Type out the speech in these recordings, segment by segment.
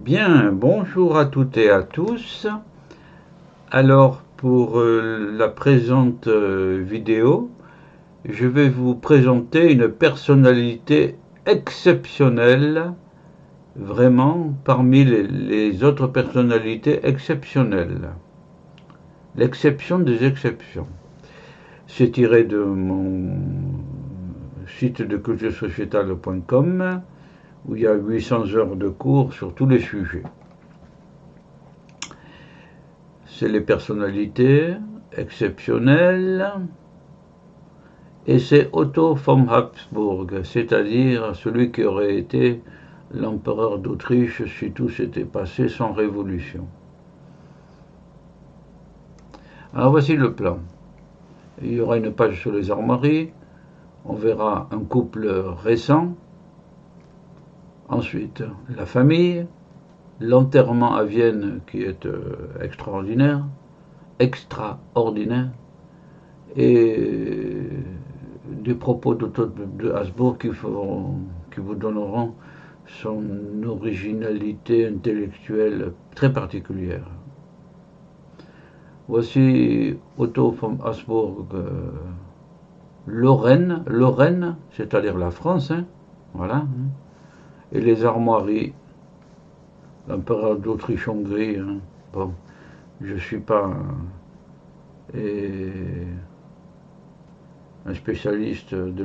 Bien, bonjour à toutes et à tous. Alors, pour la présente vidéo, je vais vous présenter une personnalité exceptionnelle, vraiment parmi les autres personnalités exceptionnelles. L'exception des exceptions. C'est tiré de mon site de culturesociétale.com où il y a 800 heures de cours sur tous les sujets. C'est les personnalités exceptionnelles et c'est Otto von Habsburg, c'est-à-dire celui qui aurait été l'empereur d'Autriche si tout s'était passé sans révolution. Alors voici le plan. Il y aura une page sur les armoiries, on verra un couple récent, ensuite la famille, l'enterrement à Vienne qui est extraordinaire, et des propos de Habsburg qui vous donneront son originalité intellectuelle très particulière. Voici Otto von Habsburg, Lorraine, c'est-à-dire la France, hein, voilà, hein, et les armoiries, l'empereur d'Autriche-Hongrie. Hein, bon, je ne suis pas un spécialiste de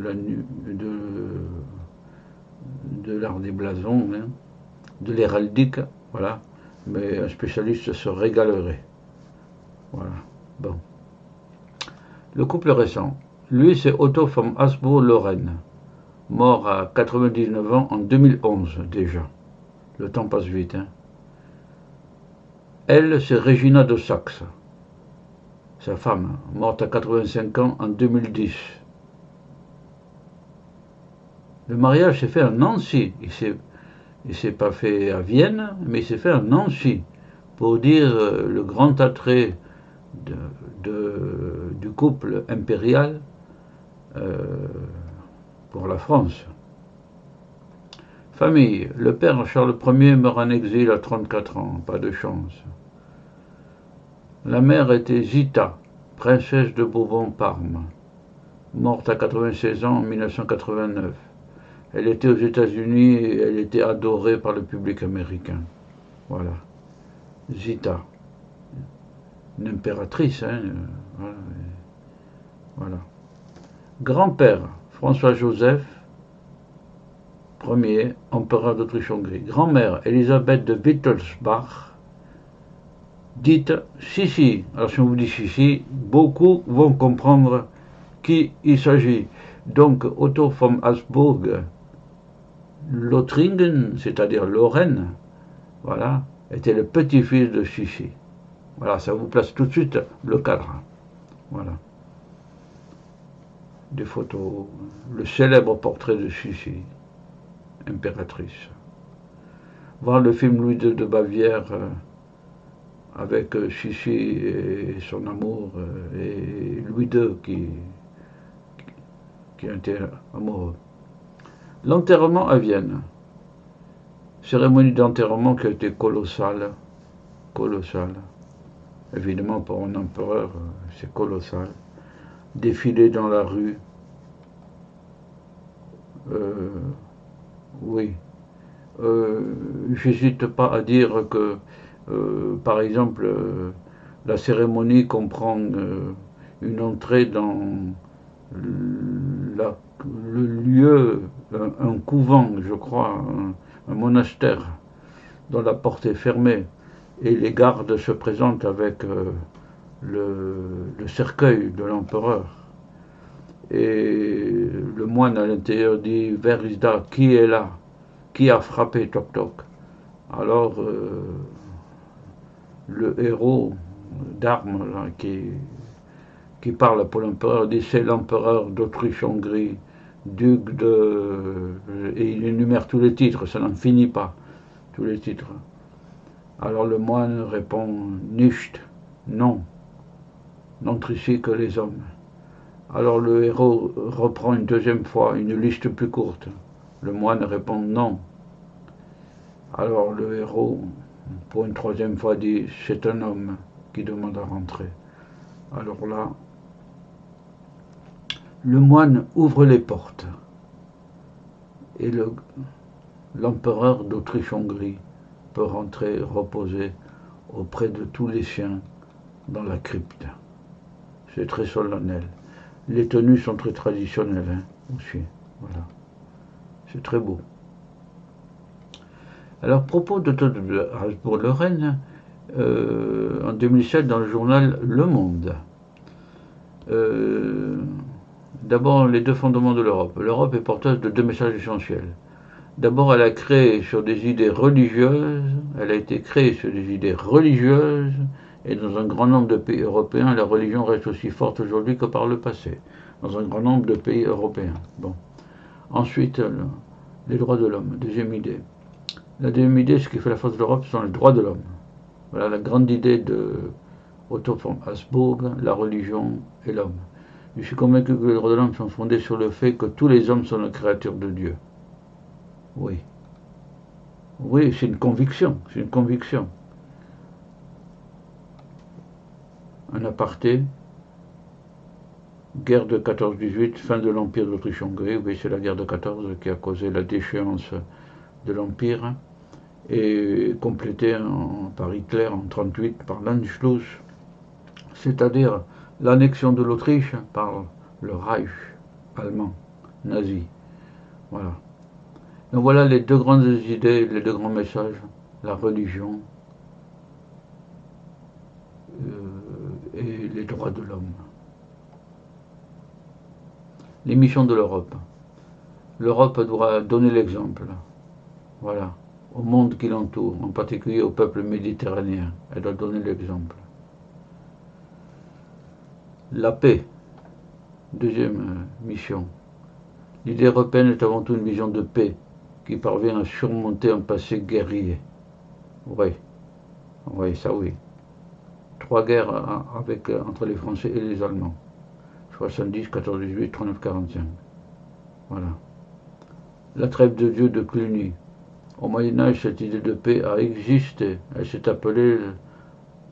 l'art des blasons, hein, de l'héraldique, voilà, mais un spécialiste se régalerait. Voilà. Bon. Le couple récent, lui c'est Otto von Habsburg-Lorraine, mort à 99 ans en 2011 déjà. Le temps passe vite. Hein. Elle, c'est Regina de Saxe, sa femme, morte à 85 ans en 2010. Le mariage s'est fait à Nancy. Il s'est pas fait à Vienne, mais il s'est fait à Nancy, pour dire le grand attrait du couple impérial pour la France. Famille, le père Charles Ier meurt en exil à 34 ans, pas de chance. La mère était Zita, princesse de Bourbon-Parme, morte à 96 ans en 1989. Elle était aux États-Unis et elle était adorée par le public américain. Voilà. Zita. Une impératrice, hein. Voilà. Grand-père, François-Joseph Ier, empereur d'Autriche-Hongrie. Grand-mère, Elisabeth de Wittelsbach, dite Sissi. Alors si on vous dit Sissi, beaucoup vont comprendre qui il s'agit. Donc Otto von Habsburg, Lothringen, c'est-à-dire Lorraine, voilà, était le petit-fils de Sissi. Voilà, ça vous place tout de suite le cadre. Voilà. Des photos, le célèbre portrait de Sissi, impératrice. Voir le film Louis II de Bavière avec Sissi et son amour et Louis II qui était amoureux. L'enterrement à Vienne. Cérémonie d'enterrement qui a été colossale. Évidemment, pour un empereur, c'est colossal. Défiler dans la rue. Oui. J'hésite pas à dire que, par exemple, la cérémonie comprend une entrée dans le lieu, un couvent, je crois, un monastère, dont la porte est fermée, et les gardes se présentent avec le cercueil de l'empereur. Et le moine à l'intérieur dit Wer ist da? Qui est là? Qui a frappé? Toc toc. Alors le héros d'armes qui parle pour l'empereur dit c'est l'empereur d'Autriche-Hongrie, duc de. Et il énumère tous les titres, ça n'en finit pas, tous les titres. Alors le moine répond Nicht, non, n'entre ici que les hommes. Alors le héros reprend une deuxième fois une liste plus courte. Le moine répond non. Alors le héros, pour une troisième fois, dit c'est un homme qui demande à rentrer. Alors là, le moine ouvre les portes et l'empereur d'Autriche-Hongrie peut rentrer reposer auprès de tous les siens dans la crypte. C'est très solennel. Les tenues sont très traditionnelles aussi. Voilà. C'est très beau. Alors, à propos de Habsbourg-Lorraine, en 2007, dans le journal Le Monde, d'abord, les deux fondements de l'Europe. L'Europe est porteuse de deux messages essentiels. D'abord, elle a créé sur des idées religieuses, elle a été créée sur des idées religieuses, et dans un grand nombre de pays européens, la religion reste aussi forte aujourd'hui que par le passé. Dans un grand nombre de pays européens. Bon. Ensuite, les droits de l'homme, deuxième idée. La deuxième idée, ce qui fait la force de l'Europe, ce sont les droits de l'homme. Voilà la grande idée de Otto von Habsbourg, la religion et l'homme. Je suis convaincu que les droits de l'homme sont fondés sur le fait que tous les hommes sont des créatures de Dieu. Oui. Oui, c'est une conviction. C'est une conviction. Un aparté, guerre de 14-18, fin de l'Empire d'Autriche-Hongrie. Oui, c'est la guerre de 14 qui a causé la déchéance de l'Empire et complétée par Hitler en 1938 par l'Anschluss, c'est-à-dire l'annexion de l'Autriche par le Reich allemand, nazi. Voilà. Donc voilà les deux grandes idées, les deux grands messages, la religion et les droits de l'homme. Les missions de l'Europe. L'Europe doit donner l'exemple, voilà, au monde qui l'entoure, en particulier au peuple méditerranéen. Elle doit donner l'exemple. La paix, deuxième mission. L'idée européenne est avant tout une vision de paix qui parvient à surmonter un passé guerrier. Oui, oui, ça oui. 3 guerres entre les Français et les Allemands. 70, 14, 18, 39, 45. Voilà. La trêve de Dieu de Cluny. Au Moyen-Âge, cette idée de paix a existé. Elle s'est appelée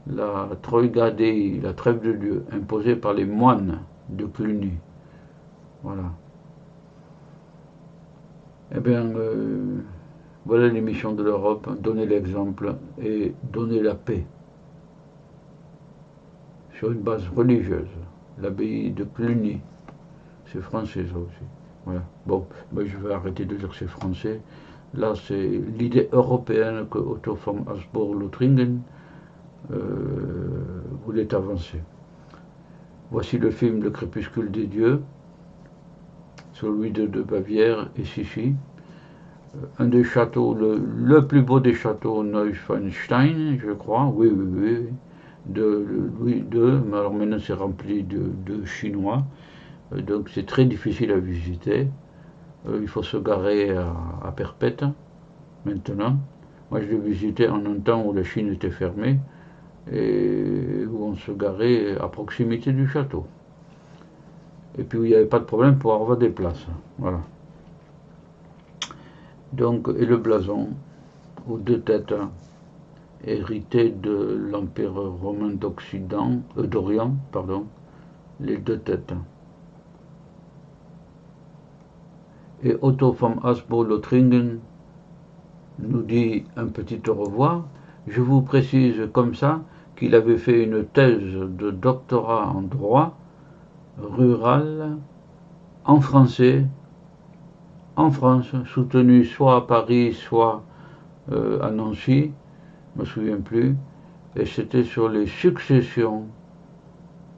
la Troika Dei, la trêve de Dieu, imposée par les moines de Cluny. Voilà. Eh bien, voilà les missions de l'Europe, donner l'exemple et donner la paix sur une base religieuse. L'abbaye de Cluny, c'est français ça aussi. Voilà. Bon, ben, je vais arrêter de dire c'est français. Là, c'est l'idée européenne que Otto von Habsbourg-Lothringen voulait avancer. Voici le film Le crépuscule des dieux, sur Louis II de Bavière et Sichy. Un des châteaux, le plus beau des châteaux Neuschwanstein, je crois, oui, de Louis II, mais alors maintenant c'est rempli de Chinois, donc c'est très difficile à visiter. Il faut se garer à Perpète, maintenant. Moi je l'ai visité en un temps où la Chine était fermée, et où on se garait à proximité du château. Et puis où il n'y avait pas de problème pour avoir des places. Voilà. Donc, et le blason, aux deux têtes, hérité de l'empereur romain d'Orient, les deux têtes. Et Otto von Habsbourg-Lothringen nous dit un petit au revoir. Je vous précise comme ça qu'il avait fait une thèse de doctorat en droit rural en français, en France, soutenue soit à Paris, soit à Nancy, je ne me souviens plus, et c'était sur les successions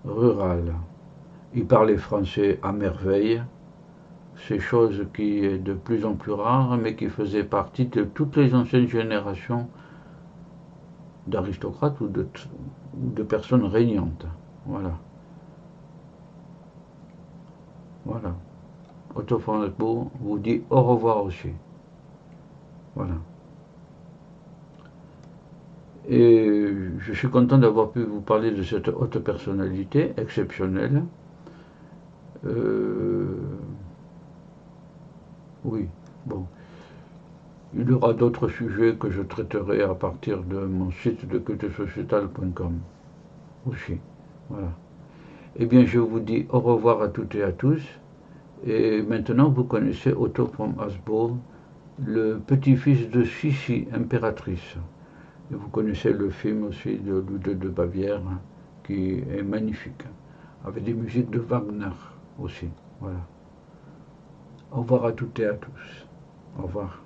rurales. Il parlait français à merveille, c'est chose qui est de plus en plus rare, mais qui faisait partie de toutes les anciennes générations d'aristocrates ou de personnes régnantes. Voilà. Voilà. Otto von Habsbourg vous dit au revoir aussi. Voilà. Et je suis content d'avoir pu vous parler de cette haute personnalité exceptionnelle. Oui, bon. Il y aura d'autres sujets que je traiterai à partir de mon site de cultesociétal.com aussi. Voilà. Eh bien, je vous dis au revoir à toutes et à tous. Et maintenant, vous connaissez Otto von Habsburg, le petit-fils de Sissi, impératrice. Et vous connaissez le film aussi de Ludwig de Bavière, qui est magnifique, avec des musiques de Wagner aussi. Voilà. Au revoir à toutes et à tous. Au revoir.